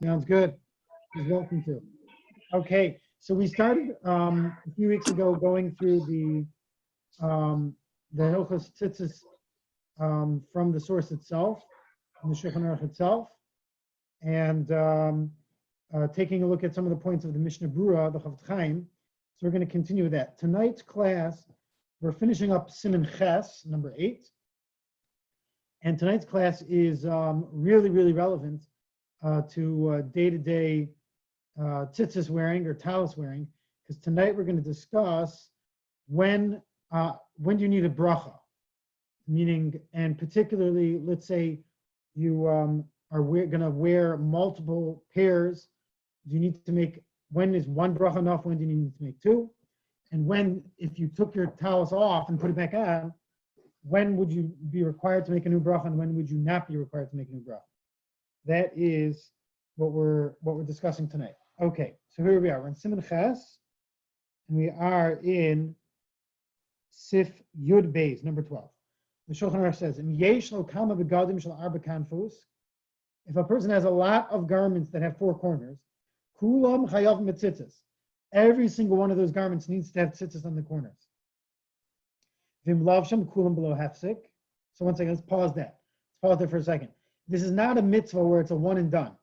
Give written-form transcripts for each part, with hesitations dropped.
Sounds good. He's welcome to. Okay, so we started a few weeks ago going through the Hilchos Tzitzis from the source itself, from the Shulchan Aruch itself, and taking a look at some of the points of the Mishnah Brura, the Chofetz Chaim. So we're going to continue with that. Tonight's class, we're finishing up Siman Ches, number 8. And tonight's class is really, really relevant to day-to-day tzitzis wearing or talis wearing, because tonight we're going to discuss when do you need a bracha, meaning, and particularly, let's say you are going to wear multiple pairs. Do you need to make, when is one bracha enough? When do you need to make two? And when, if you took your talis off and put it back on, when would you be required to make a new bracha, and when would you not be required to make a new bracha? That is what we're discussing tonight. Okay, so here we are. We're in Siman Ches, and we are in Sif Yud Beis, number 12. The Shulchan Aruch says, "Yesh lo kama begadim shel arba kanfus." If a person has a lot of garments that have 4 corners, kulam chayav mitzitzis. Every single one of those garments needs to have tzitzis on the corners. Vim lavsham kulam below hefsek. So one second, let's pause that. Let's pause there for a second. This is not a mitzvah where it's a one and done.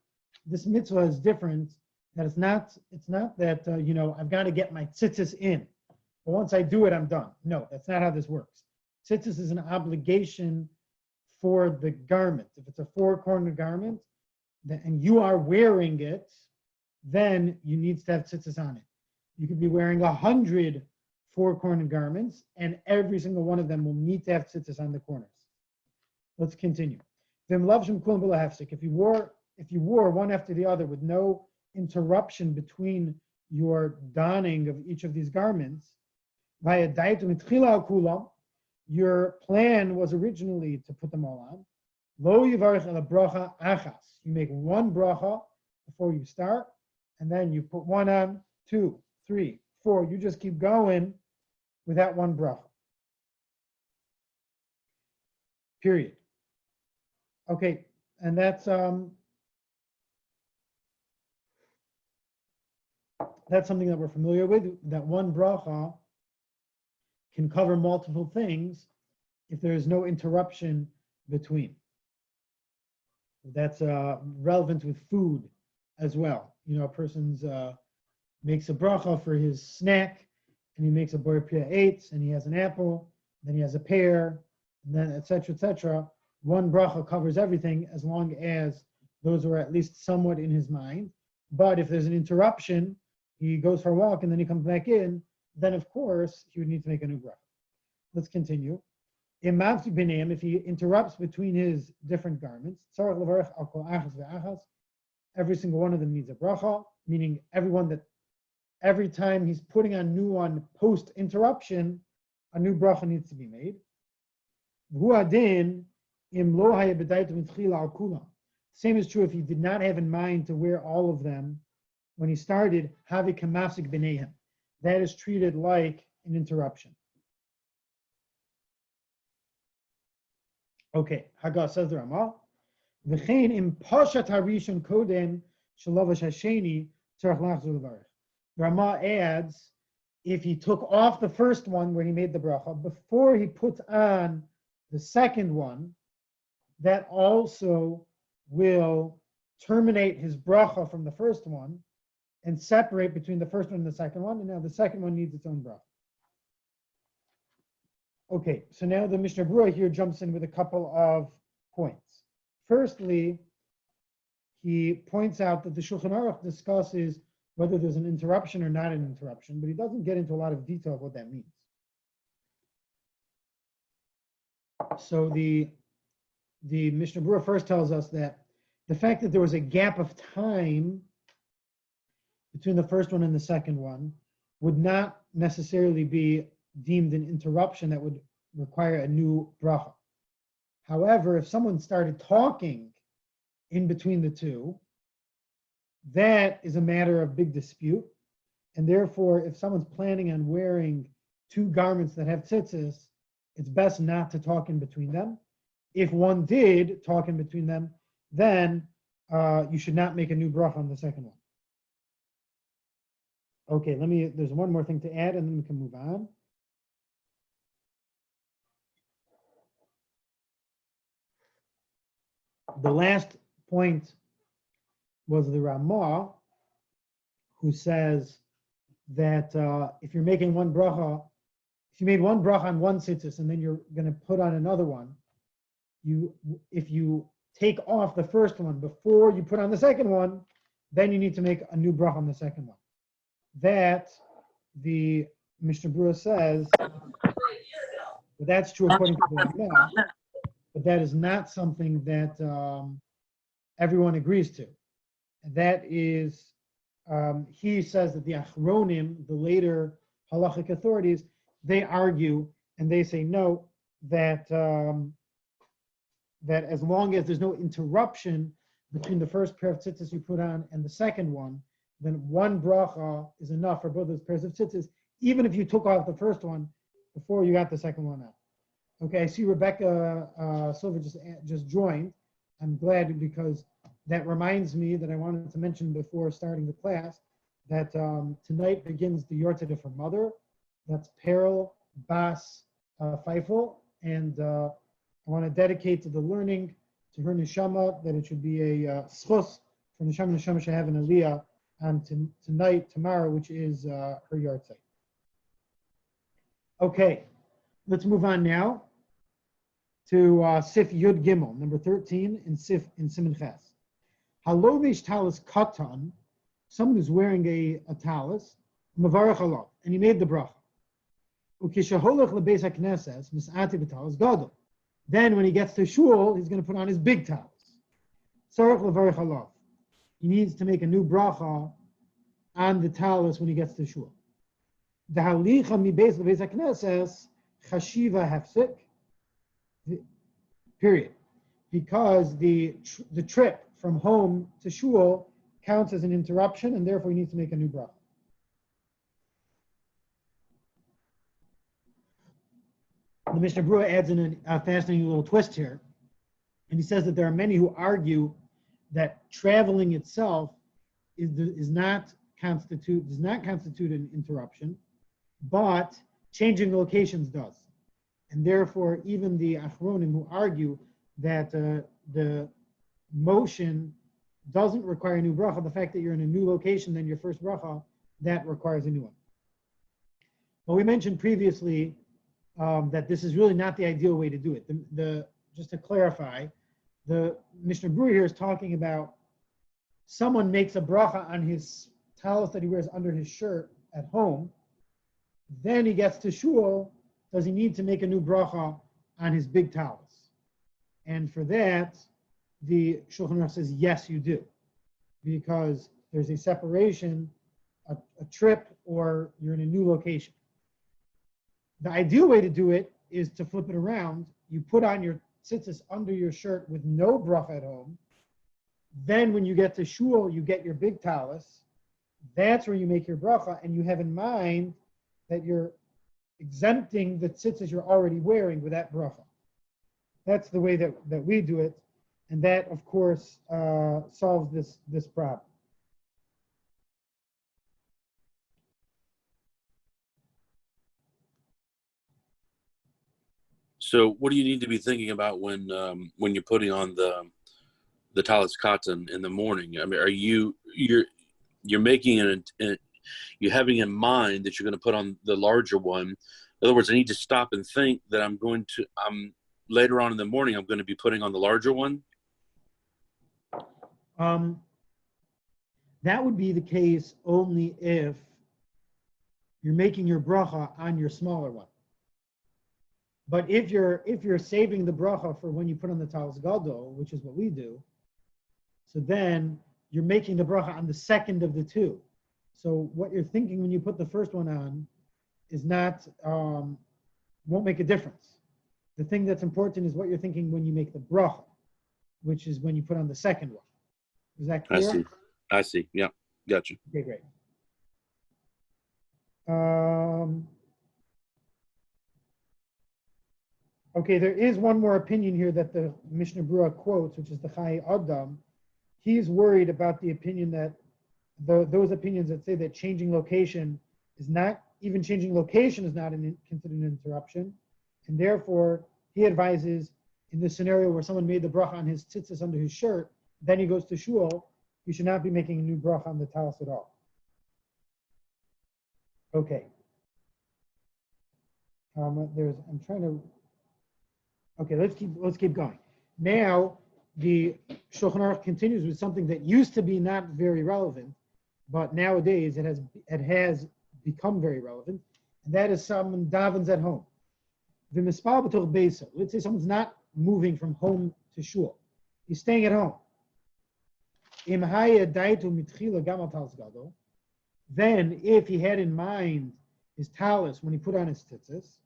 This mitzvah is different. That it's not that I've got to get my tzitzis in, but once I do it, I'm done. No, that's not how this works. Tzitzis is an obligation for the garment. If it's a 4-corner garment, and you are wearing it, then you need to have tzitzis on it. You could be wearing 100 4-corner garments, and every single one of them will need to have tzitzis on the corners. Let's continue. If you wore one after the other with no interruption between your donning of each of these garments, your plan was originally to put them all on. You make one bracha before you start, and then you put one on, 2, 3, 4. You just keep going with that one bracha. Period. Okay, and that's something that we're familiar with. That one bracha can cover multiple things if there is no interruption between. That's relevant with food as well. A person's makes a bracha for his snack, and he makes a boyer pia 8, and he has an apple, then he has a pear, and then etc., etc. One bracha covers everything as long as those are at least somewhat in his mind. But if there's an interruption, he goes for a walk and then he comes back in, then of course he would need to make a new bracha. Let's continue. If he interrupts between his different garments, every single one of them needs a bracha, meaning every time he's putting on new one post interruption, a new bracha needs to be made. Same is true if he did not have in mind to wear all of them when he started. That is treated like an interruption. Okay, Haggah says the Ramah. The Ramah adds, if he took off the first one where he made the bracha, before he puts on the second one, that also will terminate his bracha from the first one and separate between the first one and the second one. And now the second one needs its own bracha. Okay, so now the Mishnah Brura here jumps in with a couple of points. Firstly, he points out that the Shulchan Aruch discusses whether there's an interruption or not an interruption, but he doesn't get into a lot of detail of what that means. So the Mishnah Brura first tells us that the fact that there was a gap of time between the first one and the second one would not necessarily be deemed an interruption that would require a new bracha. However, if someone started talking in between the two, that is a matter of big dispute. And therefore, if someone's planning on wearing 2 garments that have tzitzis, it's best not to talk in between them. If one did talk in between them, then you should not make a new bracha on the second one. Okay, there's one more thing to add and then we can move on. The last point was the Ramah, who says that if you're making one bracha, if you made one bracha on one tzitzis and then you're going to put on another one, if you take off the first one before you put on the second one, then you need to make a new bracha on the second one. That the Mishnah Berurah says, but that's true according to the Ramah, but that is not something that everyone agrees to. And that is, he says that the Achronim, the later halachic authorities, they argue and they say no, that that as long as there's no interruption between the first pair of tzitzis you put on and the second one, then one bracha is enough for both those pairs of tzitzis, even if you took off the first one before you got the second one out. Okay, I see Rebecca Silver just joined. I'm glad, because that reminds me that I wanted to mention before starting the class that tonight begins the Yortzeit of her mother. That's Peril Bas Feifel, and I want to dedicate to the learning to her neshama, that it should be a schus for neshama should have an aliyah on tonight, tomorrow, which is her Yortzeit. Okay, let's move on now to Sif Yud Gimel, number 13 in Siman Ches. Halovish talis katan, someone who's wearing a talis, mavarach alav, and he made the bracha. Ukishaholach lebeis hakneses misati b'talis gadol. Then when he gets to shul, he's going to put on his big talis. Sarach levarach alav. He needs to make a new bracha on the talis when he gets to shul. The halicha mi beis lebeis hakneses chashiva hefsik. Period. Because the trip from home to shul counts as an interruption, and therefore he needs to make a new bracha. The Mishnah Berurah adds in a fascinating little twist here, and he says that there are many who argue that traveling itself does not constitute an interruption, but changing locations does. And therefore, even the Achronim who argue that the motion doesn't require a new bracha, the fact that you're in a new location than your first bracha, that requires a new one. But we mentioned previously that this is really not the ideal way to do it. Just to clarify, the Mishnah Berurah here is talking about someone makes a bracha on his talis that he wears under his shirt at home, then he gets to shul. Does he need to make a new bracha on his big talis? And for that, the Shulchan Aruch says, yes, you do. Because there's a separation, a trip, or you're in a new location. The ideal way to do it is to flip it around. You put on your tzitzis under your shirt with no bracha at home. Then when you get to shul, you get your big talis. That's where you make your bracha, and you have in mind that you're exempting the tzitzis you're already wearing with that bracha. That's the way that we do it, and that, of course, solves this problem. So, what do you need to be thinking about when you're putting on the talis katan in the morning? I mean, you're making you're having in mind that you're going to put on the larger one. In other words, I need to stop and think that later on in the morning, I'm going to be putting on the larger one. That would be the case only if you're making your bracha on your smaller one. But if you're saving the bracha for when you put on the talis gadol, which is what we do, so then you're making the bracha on the second of the two. So what you're thinking when you put the first one on is not won't make a difference. The thing that's important is what you're thinking when you make the bracha, which is when you put on the second one. Is that clear? I see. Yeah, gotcha. Okay, great. Okay, there is one more opinion here that the Mishnah Berurah quotes, which is the Chai Adam, he's worried about the opinion that those opinions that say that changing location is not, even changing location is not considered an interruption. And therefore, he advises in the scenario where someone made the bracha on his tzitzis under his shirt, then he goes to shul, you should not be making a new bracha on the talis at all. Okay. Okay, let's keep going. Now, the Shulchan Aruch continues with something that used to be not very relevant, but nowadays it has become very relevant, and that is someone davens at home. Let's say someone's not moving from home to shul. He's staying at home. Then, if he had in mind his talis when he put on his tzitzis,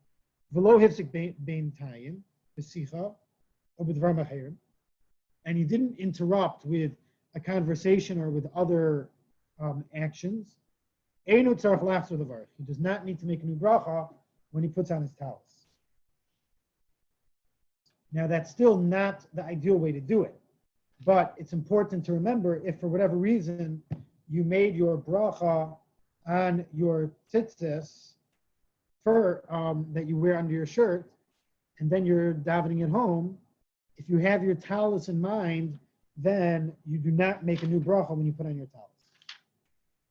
and he didn't interrupt with a conversation or with other actions, he does not need to make a new bracha when he puts on his talis. Now, that's still not the ideal way to do it, but it's important to remember if for whatever reason you made your bracha on your tzitzis that you wear under your shirt, and then you're davening at home, if you have your talis in mind, then you do not make a new bracha when you put on your talis.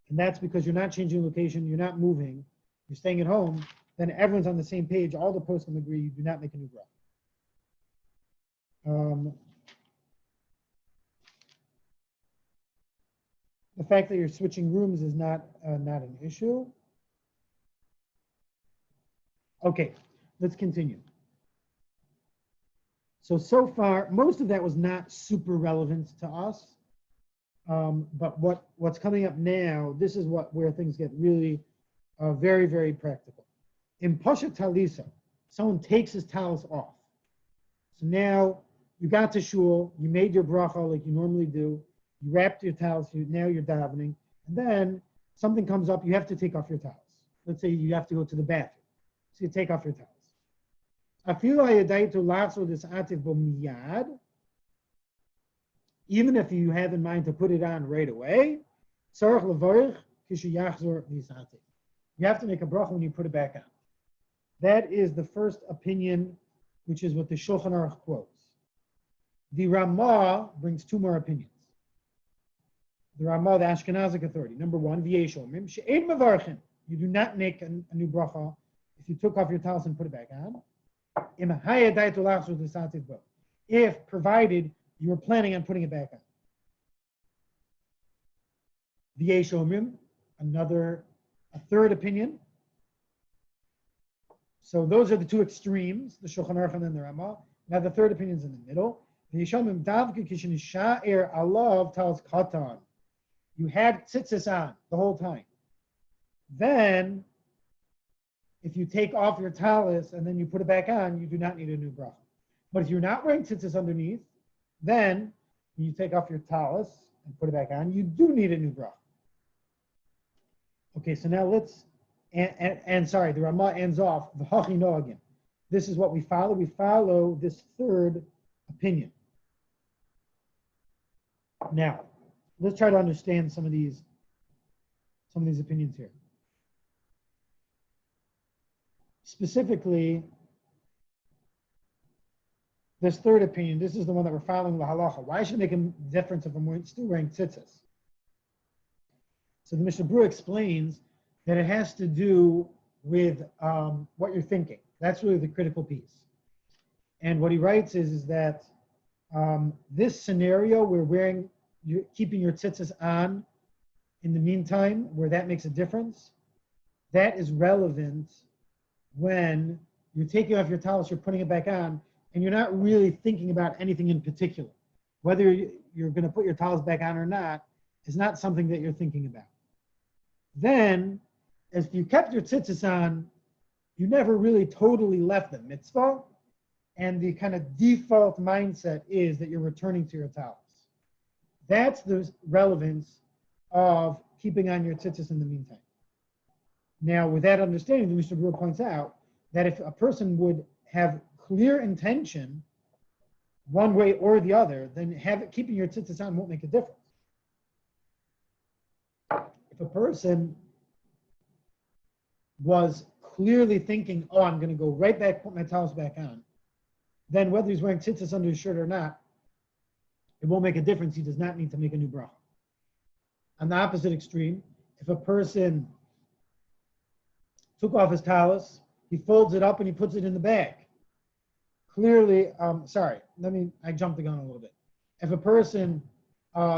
And that's because you're not changing location, you're not moving, you're staying at home, then everyone's on the same page, all the poskim agree, you do not make a new bracha. The fact that you're switching rooms is not an issue. Okay, let's continue. So far, most of that was not super relevant to us. But what's coming up now, this is where things get really very, very practical. In Pasha Talisa, someone takes his talis off. So now you got to shul, you made your bracha like you normally do, you wrapped your talis, now you're davening, and then something comes up, you have to take off your talis. Let's say you have to go to the bathroom. So you take off your talis. Even if you have in mind to put it on right away, you have to make a bracha when you put it back on. That is the first opinion, which is what the Shulchan Aruch quotes. The Ramah brings two more opinions. The Ramah, the Ashkenazic authority. Number one, you do not make a new bracha if you took off your talis and put it back on. If provided you were planning on putting it back on. V'yesh omrim, a third opinion. So those are the two extremes, the Shulchan Aruch and then the Ramah. Now the third opinion is in the middle. V'yesh omrim davke kishin sha'er alav talis katan. You had tzitzis on the whole time. Then, if you take off your talis and then you put it back on, you do not need a new bracha. But if you're not wearing tzitzis underneath, then you take off your talis and put it back on, you do need a new bracha. Okay, so now let's, sorry, the Ramah ends off, v'hachi noagim. This is what we follow. We follow this third opinion. Now, let's try to understand some of these opinions here. Specifically, this third opinion, this is the one that we're following the halacha. Why should it make a difference if I'm still wearing tzitzis? So the Mishnah Berurah explains that it has to do with what you're thinking. That's really the critical piece. And what he writes is that this scenario where you're keeping your tzitzis on in the meantime, where that makes a difference, that is relevant when you're taking off your talis, you're putting it back on, and you're not really thinking about anything in particular. Whether you're going to put your talis back on or not is not something that you're thinking about. Then, if you kept your tzitzis on, you never really totally left the mitzvah, and the kind of default mindset is that you're returning to your talis. That's the relevance of keeping on your tzitzis in the meantime. Now, with that understanding, the Mishnah Berurah points out that if a person would have clear intention one way or the other, then keeping your tzitzis on won't make a difference. If a person was clearly thinking, oh, I'm going to go right back, put my towels back on, then whether he's wearing tzitzis under his shirt or not, it won't make a difference. He does not need to make a new bracha. On the opposite extreme, if a person took off his talus, he folds it up and he puts it in the bag. Clearly, I jumped the gun a little bit. If a person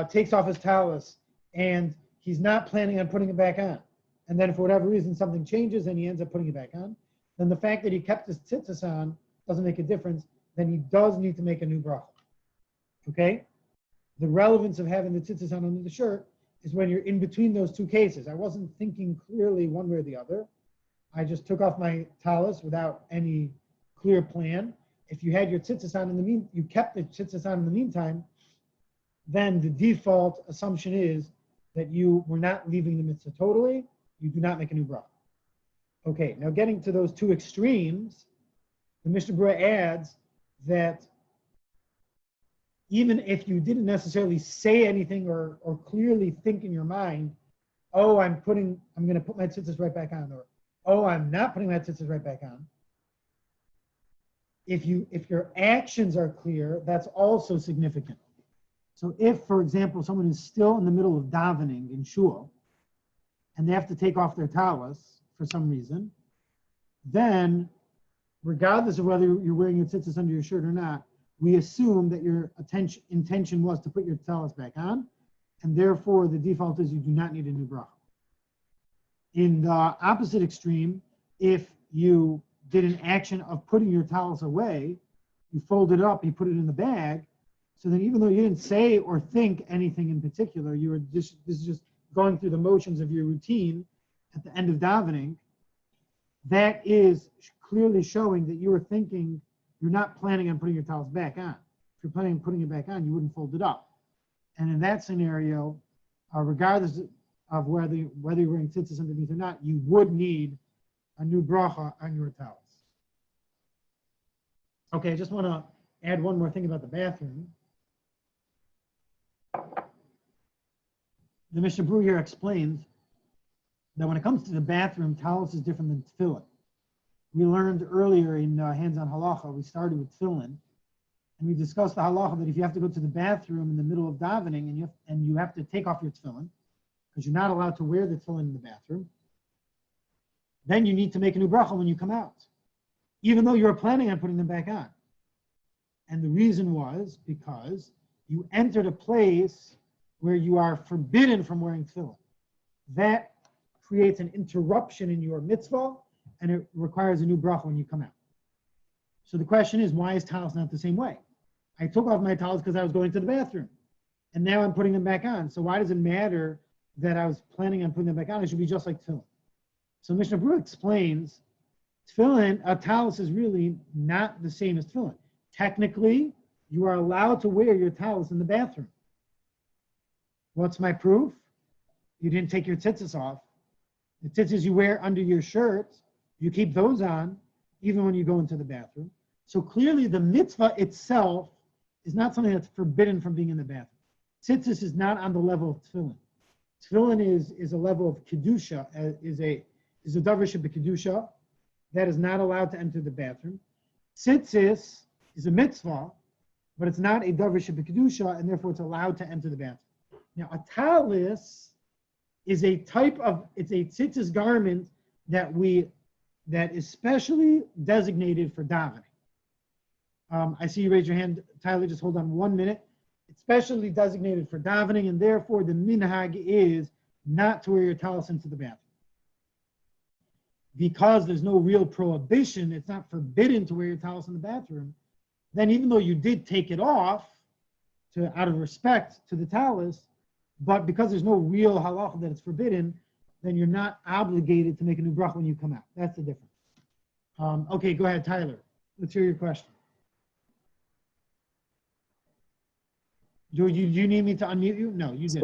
takes off his talus and he's not planning on putting it back on, and then for whatever reason something changes and he ends up putting it back on, then the fact that he kept his tzitzis on doesn't make a difference. Then he does need to make a new bracha. Okay? The relevance of having the tzitzis on under the shirt is when you're in between those two cases. I wasn't thinking clearly one way or the other. I just took off my talus without any clear plan. If you had your tzitzis on you kept the tzitzis on in the meantime, then the default assumption is that you were not leaving the mitzvah totally. You do not make a new bracha. Okay, now getting to those two extremes, the Mishnah Berurah adds that even if you didn't necessarily say anything or clearly think in your mind, oh, I'm going to put my tzitzis right back on, or oh, I'm not putting my tzitzis right back on. If your actions are clear, that's also significant. So if, for example, someone is still in the middle of davening in shul, and they have to take off their talus for some reason, then regardless of whether you're wearing your tzitzis under your shirt or not, we assume that your intention was to put your talus back on, and therefore the default is you do not need a new bracha. In the opposite extreme, if you did an action of putting your talus away, you fold it up, you put it in the bag, so then even though you didn't say or think anything in particular, this is just going through the motions of your routine at the end of davening, that is clearly showing that you were thinking you're not planning on putting your towels back on. If you're planning on putting it back on, you wouldn't fold it up. And in that scenario, regardless of whether you're wearing tzitzis underneath or not, you would need a new bracha on your towels. Okay, I just want to add one more thing about the bathroom. The Mishnah Berurah here explains that when it comes to the bathroom, talus is different than tefillin. We learned earlier in Hands on Halacha, we started with tefillin, and we discussed the halacha that if you have to go to the bathroom in the middle of davening and you have to take off your tefillin, because you're not allowed to wear the tefillin in the bathroom, then you need to make a new bracha when you come out, even though you're planning on putting them back on. And the reason was because you entered a place where you are forbidden from wearing tefillin. That creates an interruption in your mitzvah, and it requires a new bracha when you come out. So the question is, why is talus not the same way? I took off my talus because I was going to the bathroom, and now I'm putting them back on. So why does it matter that I was planning on putting them back on? It should be just like tefillin. So Mishnah Berurah explains, a talus is really not the same as tefillin. Technically, you are allowed to wear your talus in the bathroom. What's my proof? You didn't take your tzitzis off. The tzitzis you wear under your shirt, you keep those on even when you go into the bathroom. So clearly the mitzvah itself is not something that's forbidden from being in the bathroom. Tzitzis is not on the level of tefillin. Tefillin is a level of kedusha, is a davar shebekedusha that is not allowed to enter the bathroom. Tzitzis is a mitzvah, but it's not a davar shebekedusha, and therefore it's allowed to enter the bathroom. Now, a talus is it's a tzitzis garment that is specially designated for davening. I see you raise your hand, Tyler, just hold on 1 minute. It's specially designated for davening, and therefore the minhag is not to wear your talus into the bathroom. Because there's no real prohibition, it's not forbidden to wear your talus in the bathroom, then even though you did take it off out of respect to the talus, but because there's no real halacha that it's forbidden, then you're not obligated to make a new bracha when you come out. That's the difference. Okay, go ahead, Tyler. Let's hear your question. Do you need me to unmute you? No, you didn't.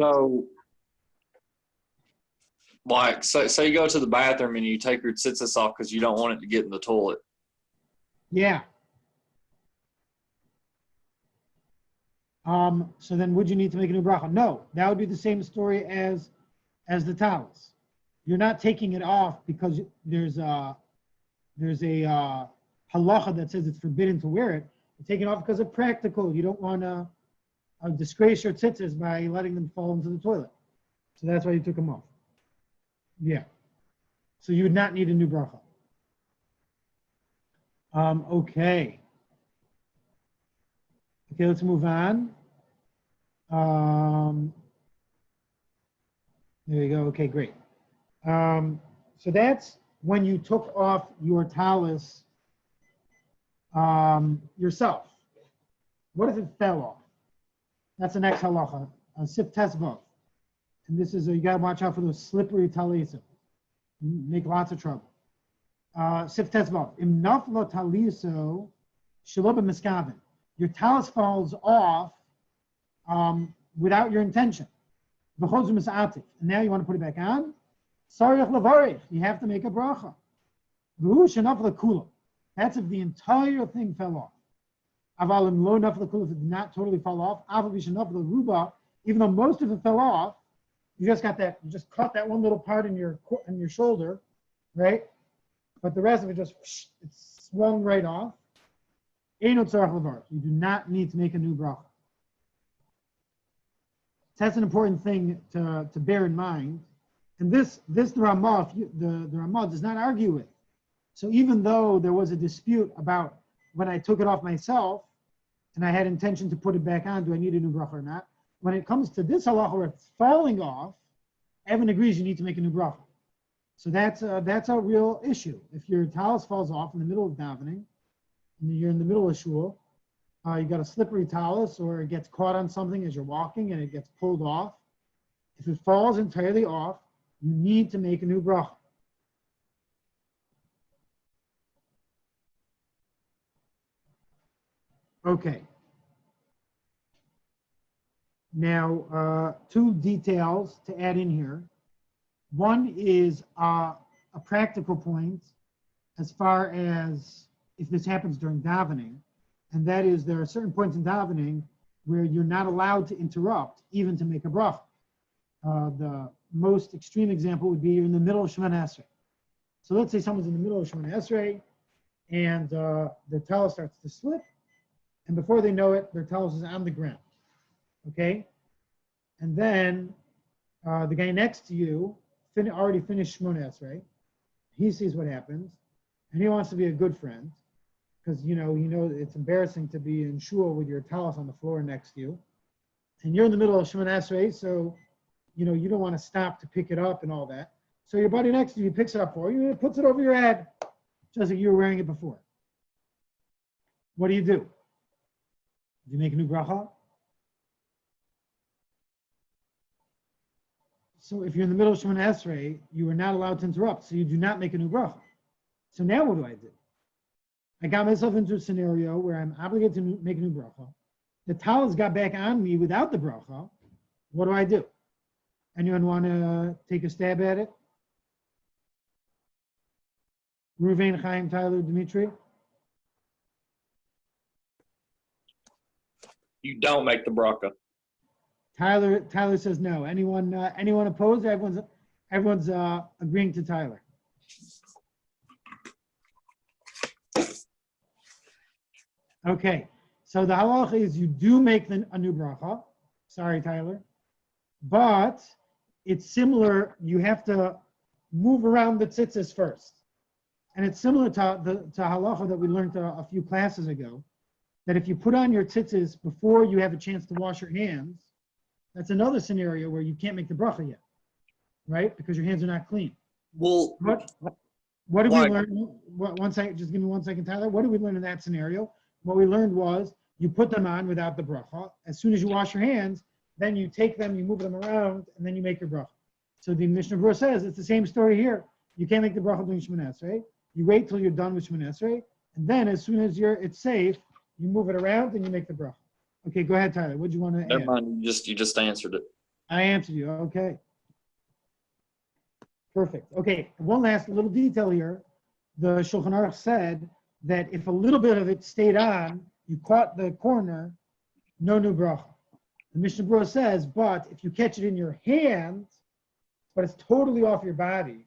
So, say you go to the bathroom and you take your tzitzis off because you don't want it to get in the toilet. Yeah. So then would you need to make a new bracha? No, that would be the same story as the talis. You're not taking it off because there's a halacha that says it's forbidden to wear it. You're taking it off because it's practical. You don't want to disgrace your tzitzis by letting them fall into the toilet. So that's why you took them off. Yeah. So you would not need a new bracha. Okay. Okay, let's move on. There you go. Okay, great. So that's when you took off your talis yourself. What if it fell off? That's the next halacha. Sif tesvav. And this is, you got to watch out for those slippery talisim. Make lots of trouble. Sif tesvav. Im nafla taliso shelo b'miskaven. Your talis falls off without your intention. And now you want to put it back on. You have to make a bracha. That's if the entire thing fell off. If it did not totally fall off, even though most of it fell off, you just caught that one little part in your shoulder, right? But the rest of it it swung right off. You do not need to make a new bracha. That's an important thing to bear in mind. And this the Ramah, the Ramah does not argue with. So even though there was a dispute about when I took it off myself and I had intention to put it back on, do I need a new bracha or not? When it comes to this halacha where it's falling off, Evan agrees you need to make a new bracha. So that's a real issue. If your talis falls off in the middle of davening, and you're in the middle of shul, you got a slippery talis, or it gets caught on something as you're walking and it gets pulled off. If it falls entirely off, you need to make a new bracha. Okay. Now, two details to add in here. One is a practical point as far as if this happens during davening, and that is there are certain points in davening where you're not allowed to interrupt, even to make a bracha. The most extreme example would be you're in the middle of Shemoneh Esrei. So let's say someone's in the middle of Shemoneh Esrei, and their talis starts to slip, and before they know it, their talis is on the ground. Okay? And then the guy next to you already finished Shemoneh Esrei. He sees what happens, and he wants to be a good friend, because you know it's embarrassing to be in shul with your talis on the floor next to you, and you're in the middle of Shemoneh Esrei, so you don't want to stop to pick it up and all that. So your buddy next to you picks it up for you and puts it over your head, just like you were wearing it before. What do? Do you make a new bracha? So if you're in the middle of Shemoneh Esrei, you are not allowed to interrupt, so you do not make a new bracha. So now what do? I got myself into a scenario where I'm obligated to make a new bracha. The talis got back on me without the bracha. What do? Anyone want to take a stab at it? Ruvain, Chaim, Tyler, Dimitri? You don't make the bracha. Tyler says no. Anyone opposed? Everyone's agreeing to Tyler. Okay, so the halacha is you do make a new bracha. Sorry, Tyler. But it's similar. You have to move around the tzitzis first. And it's similar to halacha that we learned a few classes ago, that if you put on your tzitzis before you have a chance to wash your hands, that's another scenario where you can't make the bracha yet, right? Because your hands are not clean. Well, what did we learn? Just give me 1 second, Tyler. What did we learn in that scenario? What we learned was you put them on without the bracha. As soon as you wash your hands, then you take them, you move them around, and then you make your bracha. So the Mishnah Berurah says it's the same story here. You can't make the bracha during Shemoneh Esrei. You wait till you're done with Shemoneh Esrei, and then as soon as it's safe, you move it around and you make the bracha. Okay, go ahead, Tyler. What do you want to add? Never mind. You just answered it. I answered you. Okay. Perfect. Okay, one last little detail here. The Shulchan Aruch said that if a little bit of it stayed on, you caught the corner, no new bracha. The Mishnah Berurah says, but if you catch it in your hand, but it's totally off your body,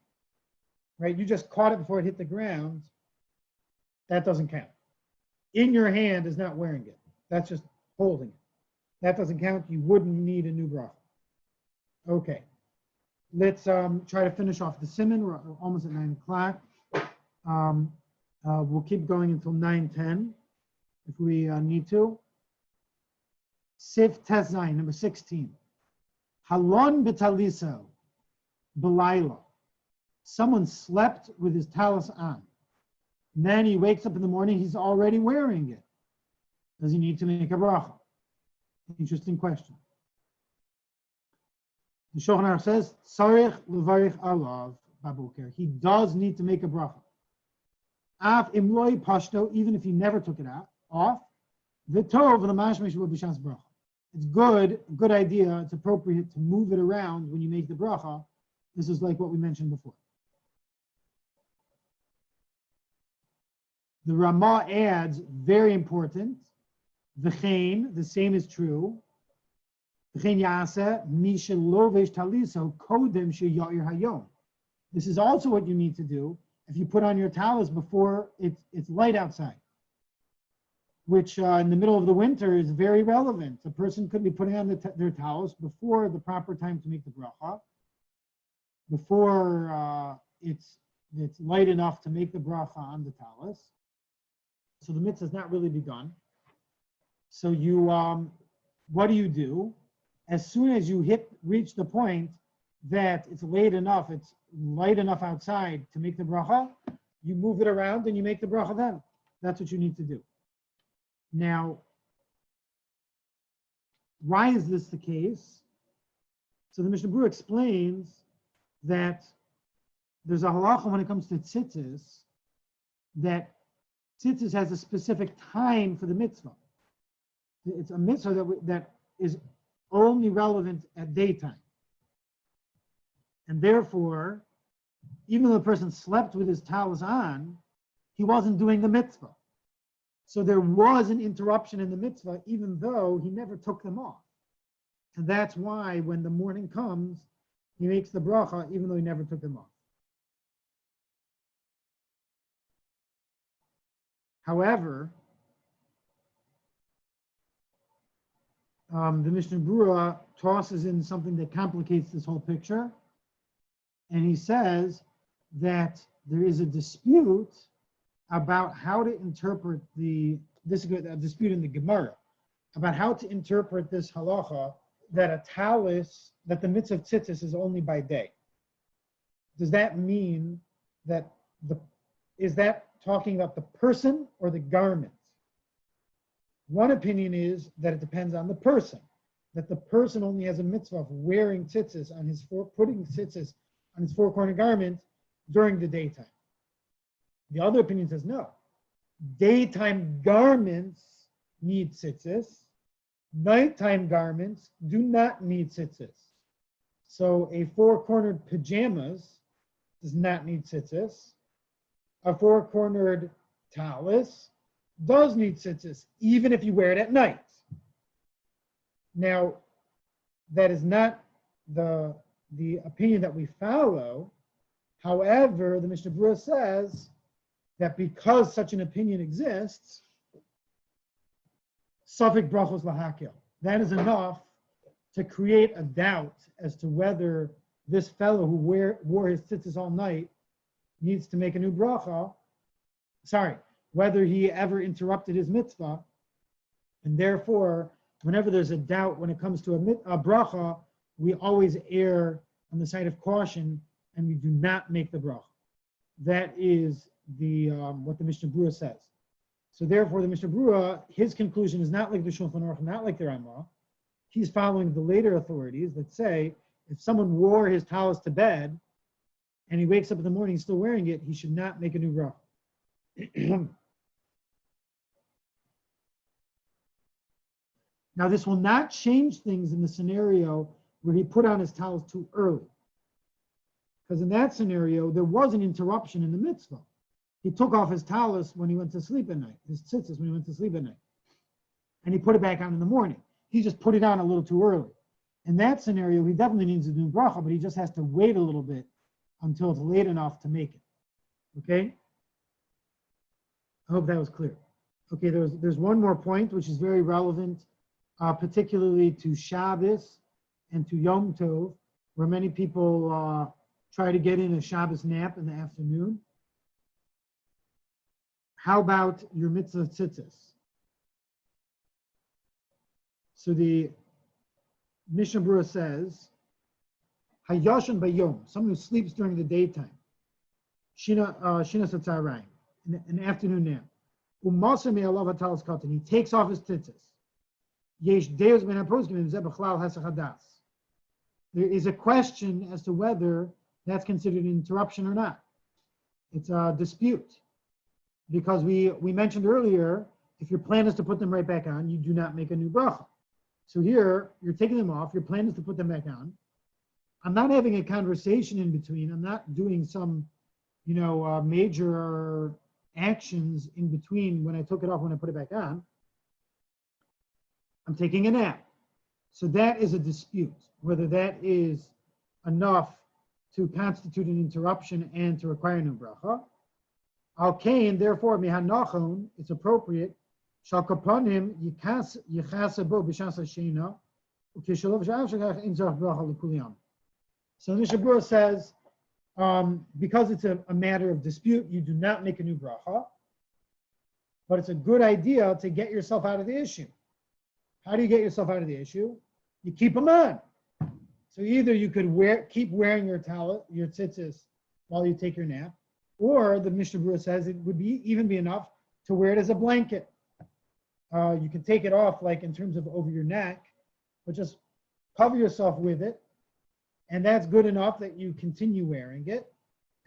right? You just caught it before it hit the ground, that doesn't count. In your hand is not wearing it. That's just holding it. That doesn't count. You wouldn't need a new bracha. Okay. Let's try to finish off the siman. We're almost at 9 o'clock. We'll keep going until 9:10 if we need to. Sif Tezayin, number 16. Halon betaliso, belayla. Someone slept with his talis on. And then he wakes up in the morning, he's already wearing it. Does he need to make a bracha? Interesting question. The Shulchan Aruch says, Tzarich levarich alav baboker. He does need to make a bracha. Af imloi pashto, even if he never took it off. V'tov l'mashmesh b'shas bracha. It's good idea. It's appropriate to move it around when you make the bracha. This is like what we mentioned before. The Ramah adds, very important, v'chein, the same is true. V'chein yaseh, mi shelovesh taliso, kodem she'ya'ir hayom. This is also what you need to do if you put on your talis before it's light outside, which in the middle of the winter is very relevant. A person could be putting on their talis before the proper time to make the bracha, before it's light enough to make the bracha on the talis. So the mitzvah has not really begun. So you, what do? As soon as you reach the point that it's light enough outside to make the bracha, you move it around and you make the bracha then. That's what you need to do. Now, why is this the case? So the Mishnah Berurah explains that there's a halacha when it comes to tzitzis, that tzitzis has a specific time for the mitzvah. It's a mitzvah that is only relevant at daytime. And therefore, even though the person slept with his talis on, he wasn't doing the mitzvah. So there was an interruption in the mitzvah, even though he never took them off. And that's why when the morning comes, he makes the bracha, even though he never took them off. However, the Mishnah Berurah tosses in something that complicates this whole picture. And he says that there is a dispute about how to interpret this is a dispute in the Gemara, about how to interpret this halacha that the mitzvah of tzitzis is only by day. Does that mean that is that talking about the person or the garment? One opinion is that it depends on the person, that the person only has a mitzvah of wearing tzitzis putting tzitzis on his four-corner garment during the daytime. The other opinion says no. Daytime garments need tzitzis. Nighttime garments do not need tzitzis. So a four-cornered pajamas does not need tzitzis. A four-cornered talis does need tzitzis, even if you wear it at night. Now, that is not the opinion that we follow. However, the Mishnah Berurah says that because such an opinion exists, Safek brachos lahakil. That is enough to create a doubt as to whether this fellow who wore his tzitzis all night needs to make a new bracha. Whether he ever interrupted his mitzvah. And therefore, whenever there's a doubt when it comes to a bracha, we always err on the side of caution and we do not make the bracha. That is what the Mishnah Berurah says. So therefore, the Mishnah Berurah, his conclusion is not like the Shulchan Aruch, not like the Ramah. He's following the later authorities that say if someone wore his talis to bed and he wakes up in the morning still wearing it, he should not make a new bracha. Now, this will not change things in the scenario where he put on his talis too early. Because in that scenario, there was an interruption in the mitzvah. He took off his talis when he went to sleep at night, his tzitzis when he went to sleep at night. and he put it back on in the morning. He just put it on a little too early. In that scenario, he definitely needs to do bracha, but he just has to wait a little bit until it's late enough to make it. Okay? I hope that was clear. Okay, there's one more point which is very relevant, particularly to Shabbos and to Yom Tov, where many people try to get in a Shabbos nap in the afternoon. How about your mitzvah tzitzis? So the Mishnah Berurah says, Hayashan bayom, someone who sleeps during the daytime, Shina Satzarayim, an afternoon nap. Umasa me'alav hatalas katan, he takes off his tzitzis. Yesh deus ben haposkim zeh b'chlal hasachadas. There is a question as to whether that's considered an interruption or not. It's a dispute. Because we mentioned earlier, if your plan is to put them right back on, you do not make a new bracha. So here, you're taking them off, your plan is to put them back on. I'm not having a conversation in between. I'm not doing some, major actions in between when I took it off, when I put it back on. I'm taking a nap. So that is a dispute, whether that is enough to constitute an interruption and to require a new bracha. Al-Kain, therefore, mihanachon, it's appropriate, shal kapanim yichasabo b'shas hashina, ukeshalov sha'av shagach in zarach bracha l'kuliyam. So Mishnah Berurah says, because it's a matter of dispute, you do not make a new bracha, but it's a good idea to get yourself out of the issue. How do you get yourself out of the issue? You keep them on. So either you could keep wearing your tzitzis while you take your nap, or the Mishnah Berurah says it would even be enough to wear it as a blanket. You can take it off like in terms of over your neck, but just cover yourself with it. And that's good enough that you continue wearing it.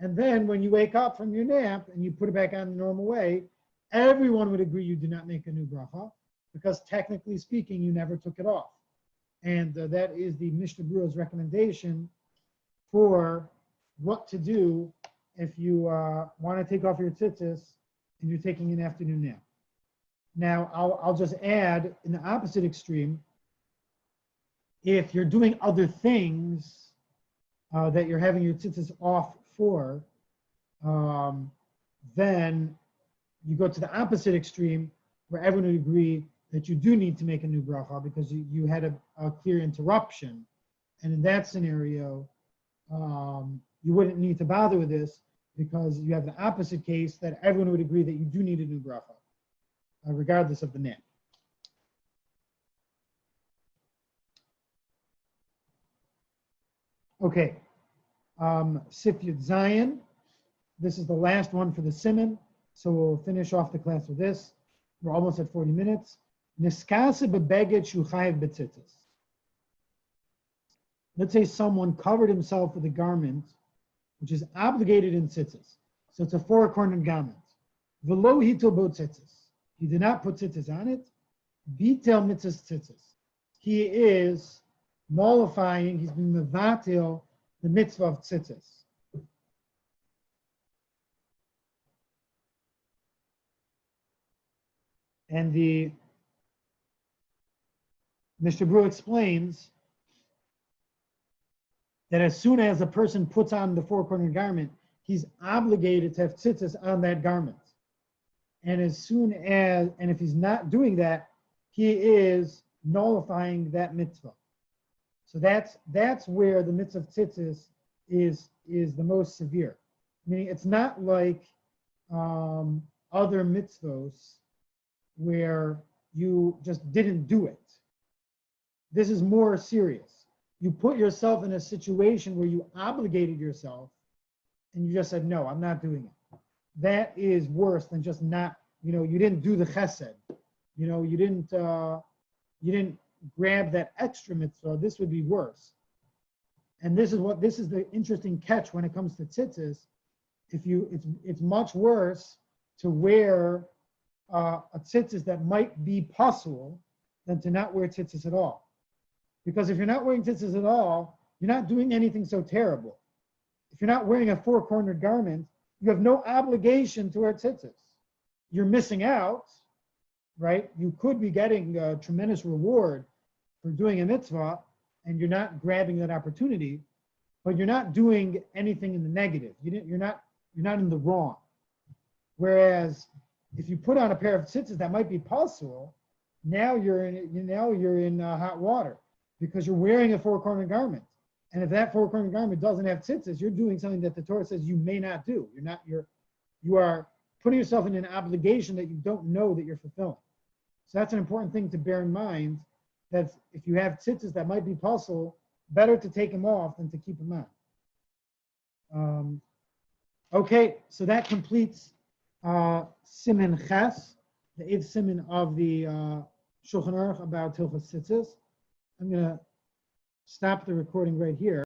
And then when you wake up from your nap and you put it back on the normal way, everyone would agree you do not make a new bracha, because technically speaking, you never took it off. And that is the Mishnah Berurah's recommendation for what to do if you want to take off your tzitzis and you're taking an afternoon nap. Now, I'll just add, in the opposite extreme, if you're doing other things that you're having your tzitzis off for, then you go to the opposite extreme, where everyone would agree that you do need to make a new bracha because you had a clear interruption. And in that scenario, you wouldn't need to bother with this, because you have the opposite case that everyone would agree that you do need a new bracha, regardless of the nap. Okay, Sif Yud Zayin. This is the last one for the Siman, so we'll finish off the class with this. We're almost at 40 minutes. Niskase bebeged shu chayav betzitzis. Let's say someone covered himself with a garment which is obligated in tzitzis. So it's a four-cornered garment. V'lo hitil bo tzitzis. He did not put tzitzis on it. Bitel mitzvahs tzitzis. He is nullifying, he's been mevatil the mitzvah of tzitzis. And the Mishnah Berurah explains that as soon as a person puts on the four-cornered garment, he's obligated to have tzitzis on that garment. And and if he's not doing that, he is nullifying that mitzvah. So that's where the mitzvah of tzitzis is the most severe. Meaning it's not like other mitzvos where you just didn't do it. This is more serious. You put yourself in a situation where you obligated yourself and you just said, no, I'm not doing it. That is worse than just not, you didn't do the chesed. You didn't grab that extra mitzvah. This would be worse. And this is the interesting catch when it comes to tzitzis. It's much worse to wear a tzitzis that might be possible than to not wear tzitzis at all. Because if you're not wearing tzitzis at all, you're not doing anything so terrible. If you're not wearing a four-cornered garment, you have no obligation to wear tzitzis. You're missing out, right? You could be getting a tremendous reward for doing a mitzvah, and you're not grabbing that opportunity, but you're not doing anything in the negative. You're not in the wrong. Whereas if you put on a pair of tzitzis that might be pasul, now you're in hot water because you're wearing a four-cornered garment. And if that four-cornered garment doesn't have tzitzis, you're doing something that the Torah says you may not do. You are putting yourself in an obligation that you don't know that you're fulfilling. So that's an important thing to bear in mind, that if you have tzitzis that might be pasul, better to take them off than to keep them on. Okay, so that completes Siman Ches, the 8th Siman of the Shulchan Aruch about Hilchos Tzitzis. I'm going to stop the recording right here.